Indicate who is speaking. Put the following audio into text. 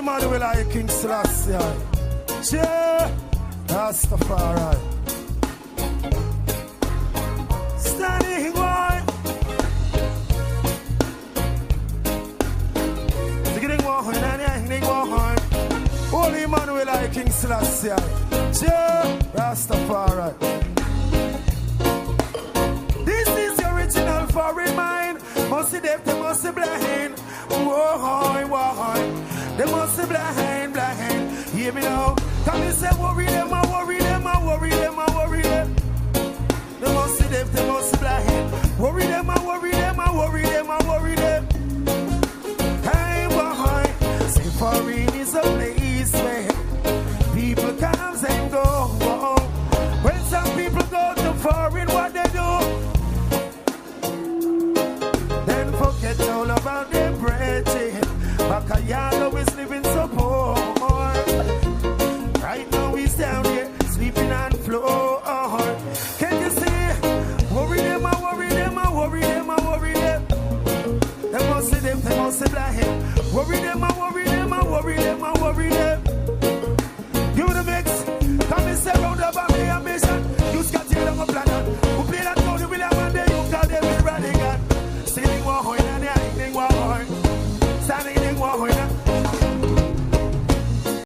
Speaker 1: man will like King Selassie. Yeah, Rastafari. Standing boy. Beginning one, and ending one. Holy man will like King Selassie. Yeah, Rastafari. This is the original foreign mind. Must see them, they must see blind. Whoa. They must be blind. Hear me now. Come and say, worry them. They must see them, they must be blind. Worry them. Hey, boy. Say, foreign is a place where people come and go. When some people go to foreign, what they do? Then forget all about them breathing. Bakayano is living so poor. Right now he's down here sleeping on the floor. Can you see? Worry them. They must see them, they must see blind. Worry them.